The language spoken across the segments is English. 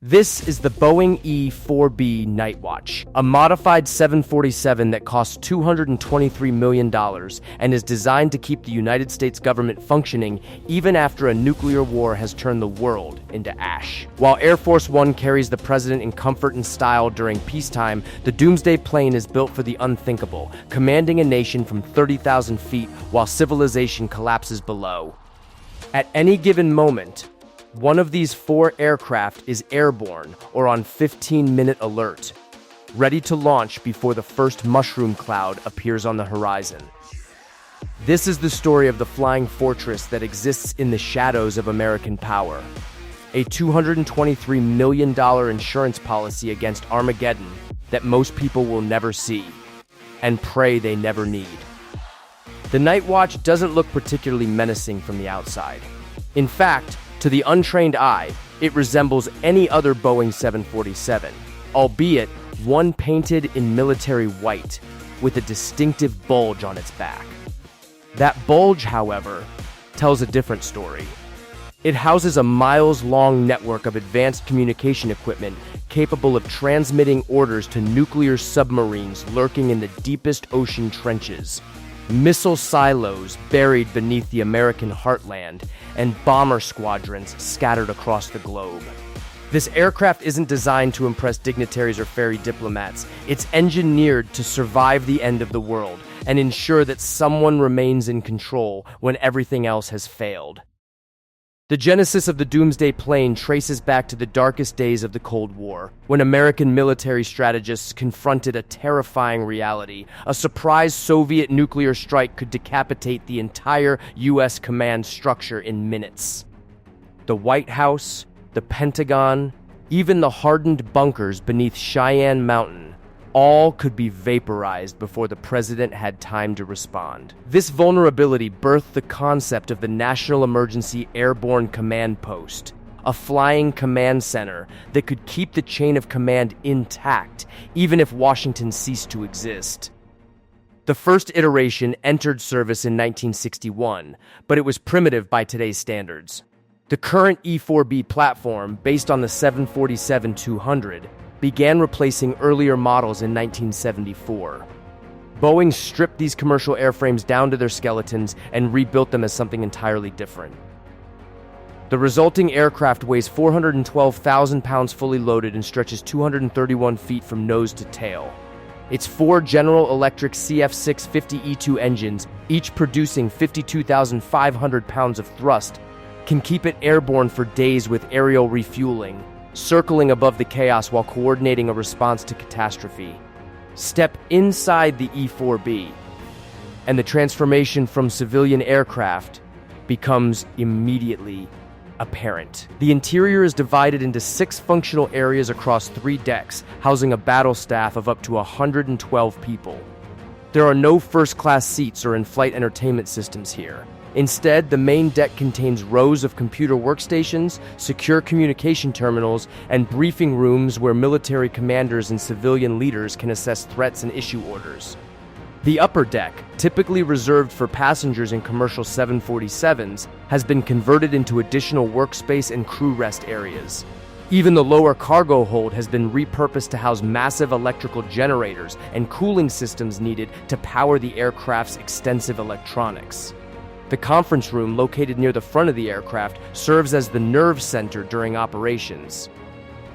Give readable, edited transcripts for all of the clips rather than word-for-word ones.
This is the Boeing E-4B Nightwatch, a modified 747 that costs $223 million and is designed to keep the United States government functioning even after a nuclear war has turned the world into ash. While Air Force One carries the president in comfort and style during peacetime, the Doomsday Plane is built for the unthinkable, commanding a nation from 30,000 feet while civilization collapses below. At any given moment, one of these four aircraft is airborne or on 15-minute alert, ready to launch before the first mushroom cloud appears on the horizon. This is the story of the flying fortress that exists in the shadows of American power. A $223 million insurance policy against Armageddon that most people will never see and pray they never need. The Nightwatch doesn't look particularly menacing from the outside. In fact, to the untrained eye, it resembles any other Boeing 747, albeit one painted in military white with a distinctive bulge on its back. That bulge, however, tells a different story. It houses a miles-long network of advanced communication equipment capable of transmitting orders to nuclear submarines lurking in the deepest ocean trenches, missile silos buried beneath the American heartland, and bomber squadrons scattered across the globe. This aircraft isn't designed to impress dignitaries or ferry diplomats. It's engineered to survive the end of the world and ensure that someone remains in control when everything else has failed. The genesis of the Doomsday Plane traces back to the darkest days of the Cold War, when American military strategists confronted a terrifying reality. A surprise Soviet nuclear strike could decapitate the entire U.S. command structure in minutes. The White House, the Pentagon, even the hardened bunkers beneath Cheyenne Mountain, all could be vaporized before the president had time to respond. This vulnerability birthed the concept of the National Emergency Airborne Command Post, a flying command center that could keep the chain of command intact even if Washington ceased to exist. The first iteration entered service in 1961, but it was primitive by today's standards. The current E-4B platform, based on the 747-200, began replacing earlier models in 1974. Boeing stripped these commercial airframes down to their skeletons and rebuilt them as something entirely different. The resulting aircraft weighs 412,000 pounds fully loaded and stretches 231 feet from nose to tail. Its four General Electric CF650E2 engines, each producing 52,500 pounds of thrust, can keep it airborne for days with aerial refueling, circling above the chaos while coordinating a response to catastrophe. Step inside the E-4B, and the transformation from civilian aircraft becomes immediately apparent. The interior is divided into 6 functional areas across 3 decks, housing a battle staff of up to 112 people. There are no first-class seats or in-flight entertainment systems here. Instead, the main deck contains rows of computer workstations, secure communication terminals, and briefing rooms where military commanders and civilian leaders can assess threats and issue orders. The upper deck, typically reserved for passengers in commercial 747s, has been converted into additional workspace and crew rest areas. Even the lower cargo hold has been repurposed to house massive electrical generators and cooling systems needed to power the aircraft's extensive electronics. The conference room, located near the front of the aircraft, serves as the nerve center during operations.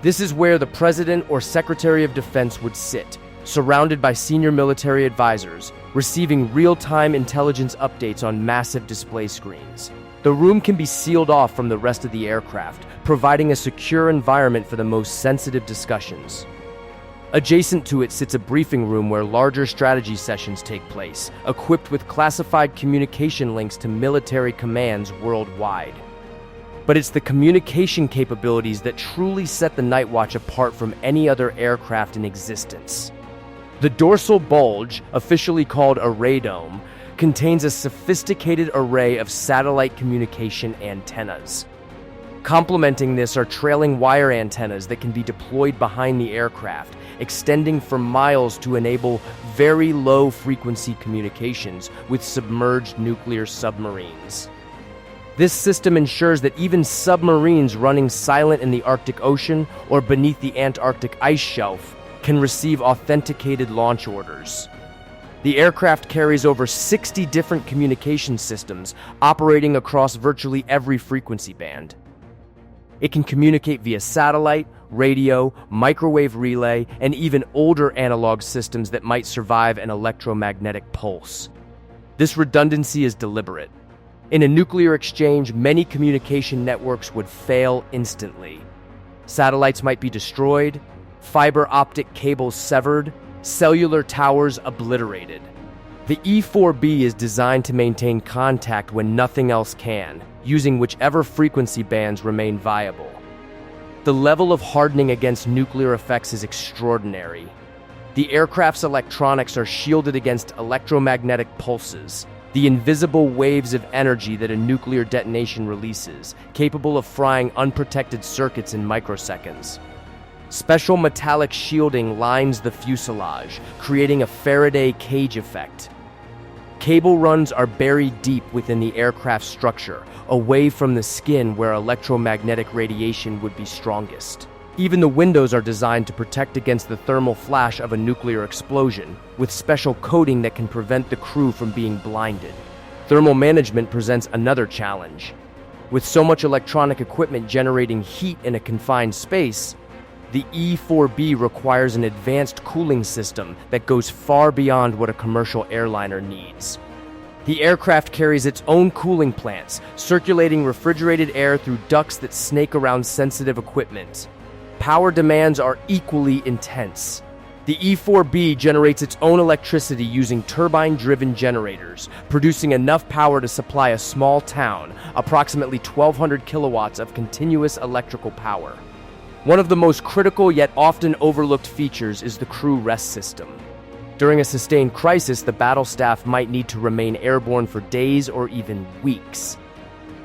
This is where the President or Secretary of Defense would sit, surrounded by senior military advisors, receiving real-time intelligence updates on massive display screens. The room can be sealed off from the rest of the aircraft, providing a secure environment for the most sensitive discussions. Adjacent to it sits a briefing room where larger strategy sessions take place, equipped with classified communication links to military commands worldwide. But it's the communication capabilities that truly set the Nightwatch apart from any other aircraft in existence. The dorsal bulge, officially called a radome, contains a sophisticated array of satellite communication antennas. Complementing this are trailing wire antennas that can be deployed behind the aircraft, extending for miles to enable very low-frequency communications with submerged nuclear submarines. This system ensures that even submarines running silent in the Arctic Ocean or beneath the Antarctic ice shelf can receive authenticated launch orders. The aircraft carries over 60 different communication systems operating across virtually every frequency band. It can communicate via satellite, radio, microwave relay, and even older analog systems that might survive an electromagnetic pulse. This redundancy is deliberate. In a nuclear exchange, many communication networks would fail instantly. Satellites might be destroyed, fiber optic cables severed, cellular towers obliterated. The E-4B is designed to maintain contact when nothing else can, using whichever frequency bands remain viable. The level of hardening against nuclear effects is extraordinary. The aircraft's electronics are shielded against electromagnetic pulses, the invisible waves of energy that a nuclear detonation releases, capable of frying unprotected circuits in microseconds. Special metallic shielding lines the fuselage, creating a Faraday cage effect. Cable runs are buried deep within the aircraft's structure, away from the skin where electromagnetic radiation would be strongest. Even the windows are designed to protect against the thermal flash of a nuclear explosion, with special coating that can prevent the crew from being blinded. Thermal management presents another challenge. With so much electronic equipment generating heat in a confined space, the E-4B requires an advanced cooling system that goes far beyond what a commercial airliner needs. The aircraft carries its own cooling plants, circulating refrigerated air through ducts that snake around sensitive equipment. Power demands are equally intense. The E-4B generates its own electricity using turbine-driven generators, producing enough power to supply a small town, approximately 1,200 kilowatts of continuous electrical power. One of the most critical yet often overlooked features is the crew rest system. During a sustained crisis, the battle staff might need to remain airborne for days or even weeks.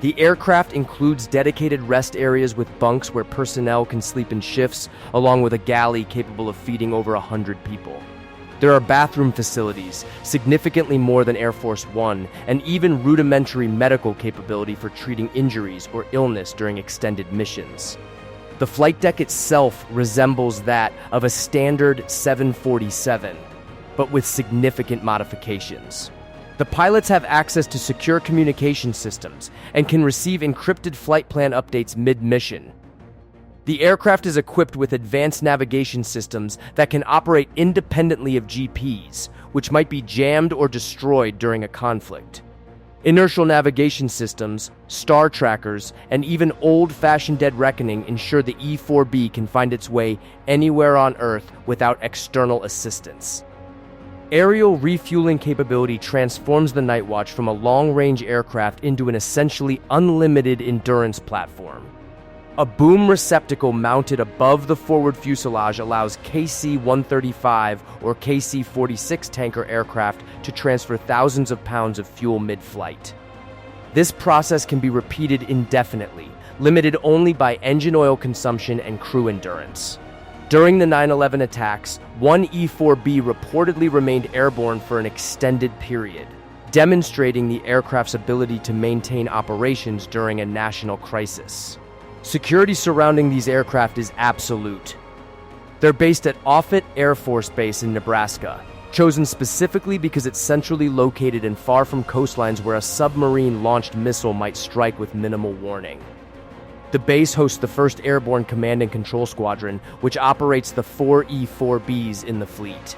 The aircraft includes dedicated rest areas with bunks where personnel can sleep in shifts, along with a galley capable of feeding over 100 people. There are bathroom facilities, significantly more than Air Force One, and even rudimentary medical capability for treating injuries or illness during extended missions. The flight deck itself resembles that of a standard 747, but with significant modifications. The pilots have access to secure communication systems and can receive encrypted flight plan updates mid-mission. The aircraft is equipped with advanced navigation systems that can operate independently of GPS, which might be jammed or destroyed during a conflict. Inertial navigation systems, star trackers, and even old-fashioned dead reckoning ensure the E-4B can find its way anywhere on Earth without external assistance. Aerial refueling capability transforms the Nightwatch from a long-range aircraft into an essentially unlimited endurance platform. A boom receptacle mounted above the forward fuselage allows KC-135 or KC-46 tanker aircraft to transfer thousands of pounds of fuel mid-flight. This process can be repeated indefinitely, limited only by engine oil consumption and crew endurance. During the 9/11 attacks, one E-4B reportedly remained airborne for an extended period, demonstrating the aircraft's ability to maintain operations during a national crisis. Security surrounding these aircraft is absolute. They're based at Offutt Air Force Base in Nebraska, chosen specifically because it's centrally located and far from coastlines where a submarine-launched missile might strike with minimal warning. The base hosts the 1st Airborne Command and Control Squadron, which operates the 4 E-4Bs in the fleet.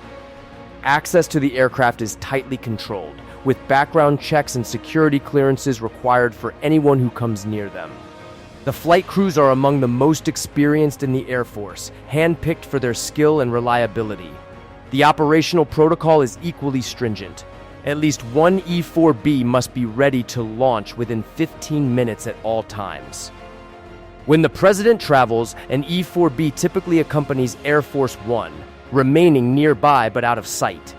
Access to the aircraft is tightly controlled, with background checks and security clearances required for anyone who comes near them. The flight crews are among the most experienced in the Air Force, handpicked for their skill and reliability. The operational protocol is equally stringent. At least one E-4B must be ready to launch within 15 minutes at all times. When the president travels, an E-4B typically accompanies Air Force One, remaining nearby but out of sight.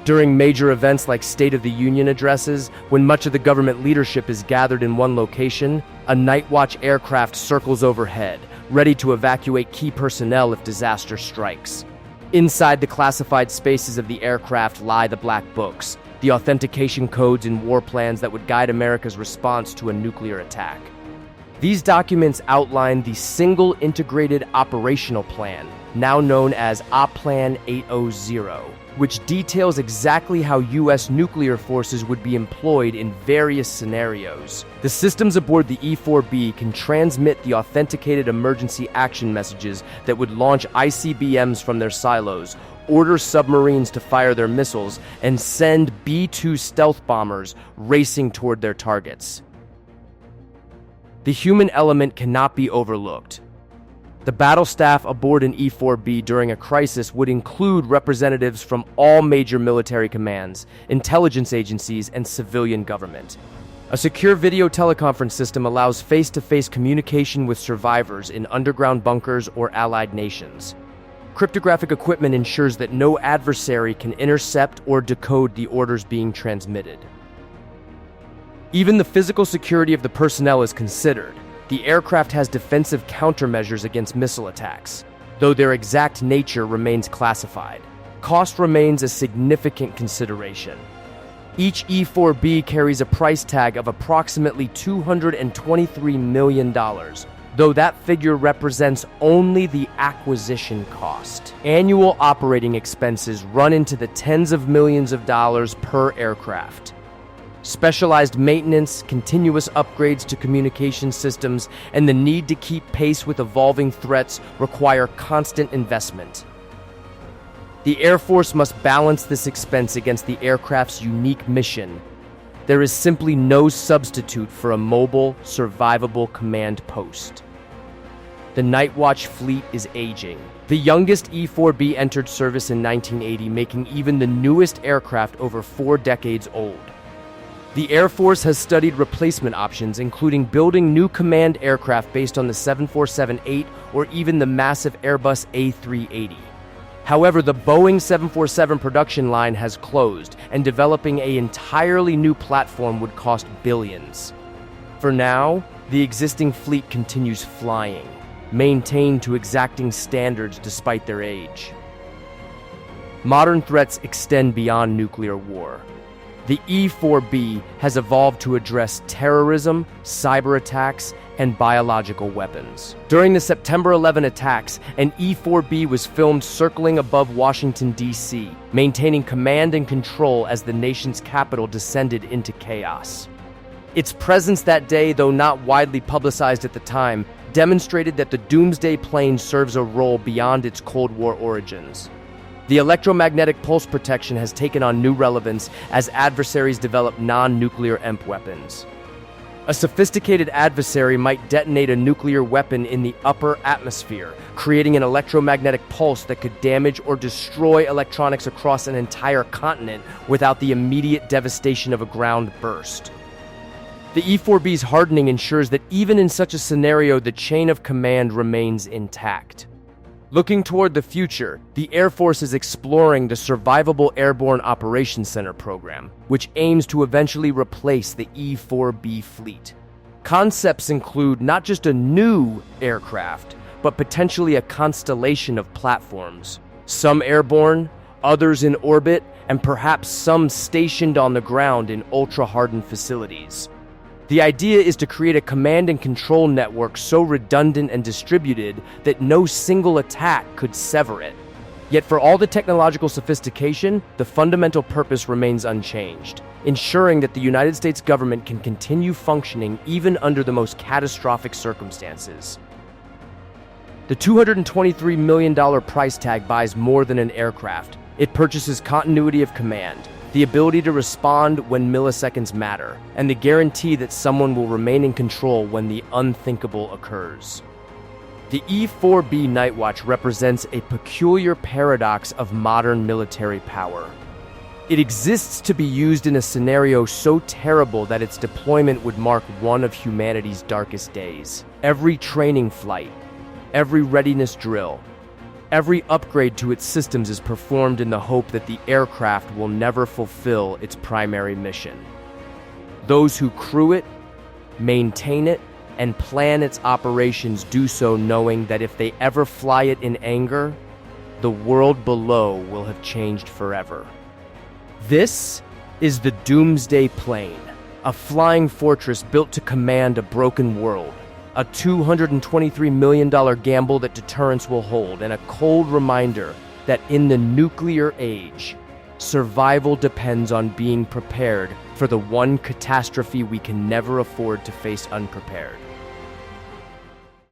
During major events like State of the Union addresses, when much of the government leadership is gathered in one location, a Nightwatch aircraft circles overhead, ready to evacuate key personnel if disaster strikes. Inside the classified spaces of the aircraft lie the black books, the authentication codes and war plans that would guide America's response to a nuclear attack. These documents outline the single integrated operational plan, now known as OPLAN 800, which details exactly how U.S. nuclear forces would be employed in various scenarios. The systems aboard the E-4B can transmit the authenticated emergency action messages that would launch ICBMs from their silos, order submarines to fire their missiles, and send B-2 stealth bombers racing toward their targets. The human element cannot be overlooked. The battle staff aboard an E-4B during a crisis would include representatives from all major military commands, intelligence agencies, and civilian government. A secure video teleconference system allows face-to-face communication with survivors in underground bunkers or allied nations. Cryptographic equipment ensures that no adversary can intercept or decode the orders being transmitted. Even the physical security of the personnel is considered. The aircraft has defensive countermeasures against missile attacks, though their exact nature remains classified. Cost remains a significant consideration. Each E-4B carries a price tag of approximately $223 million, though that figure represents only the acquisition cost. Annual operating expenses run into the tens of millions of dollars per aircraft. Specialized maintenance, continuous upgrades to communication systems, and the need to keep pace with evolving threats require constant investment. The Air Force must balance this expense against the aircraft's unique mission. There is simply no substitute for a mobile, survivable command post. The Nightwatch fleet is aging. The youngest E-4B entered service in 1980, making even the newest aircraft over 4 decades old. The Air Force has studied replacement options, including building new command aircraft based on the 747-8 or even the massive Airbus A380. However, the Boeing 747 production line has closed, and developing an entirely new platform would cost billions. For now, the existing fleet continues flying, maintained to exacting standards despite their age. Modern threats extend beyond nuclear war. The E-4B has evolved to address terrorism, cyber attacks, and biological weapons. During the September 11 attacks, an E-4B was filmed circling above Washington, D.C., maintaining command and control as the nation's capital descended into chaos. Its presence that day, though not widely publicized at the time, demonstrated that the Doomsday Plane serves a role beyond its Cold War origins. The electromagnetic pulse protection has taken on new relevance as adversaries develop non-nuclear EMP weapons. A sophisticated adversary might detonate a nuclear weapon in the upper atmosphere, creating an electromagnetic pulse that could damage or destroy electronics across an entire continent without the immediate devastation of a ground burst. The E-4B's hardening ensures that even in such a scenario, the chain of command remains intact. Looking toward the future, the Air Force is exploring the Survivable Airborne Operations Center program, which aims to eventually replace the E-4B fleet. Concepts include not just a new aircraft, but potentially a constellation of platforms. Some airborne, others in orbit, and perhaps some stationed on the ground in ultra-hardened facilities. The idea is to create a command and control network so redundant and distributed that no single attack could sever it. Yet for all the technological sophistication, the fundamental purpose remains unchanged, ensuring that the United States government can continue functioning even under the most catastrophic circumstances. The $223 million price tag buys more than an aircraft. It purchases continuity of command, the ability to respond when milliseconds matter, and the guarantee that someone will remain in control when the unthinkable occurs. The E-4B Nightwatch represents a peculiar paradox of modern military power. It exists to be used in a scenario so terrible that its deployment would mark one of humanity's darkest days. Every training flight, every readiness drill, every upgrade to its systems is performed in the hope that the aircraft will never fulfill its primary mission. Those who crew it, maintain it, and plan its operations do so knowing that if they ever fly it in anger, the world below will have changed forever. This is the Doomsday Plane, a flying fortress built to command a broken world. A $223 million gamble that deterrence will hold, and a cold reminder that in the nuclear age, survival depends on being prepared for the one catastrophe we can never afford to face unprepared.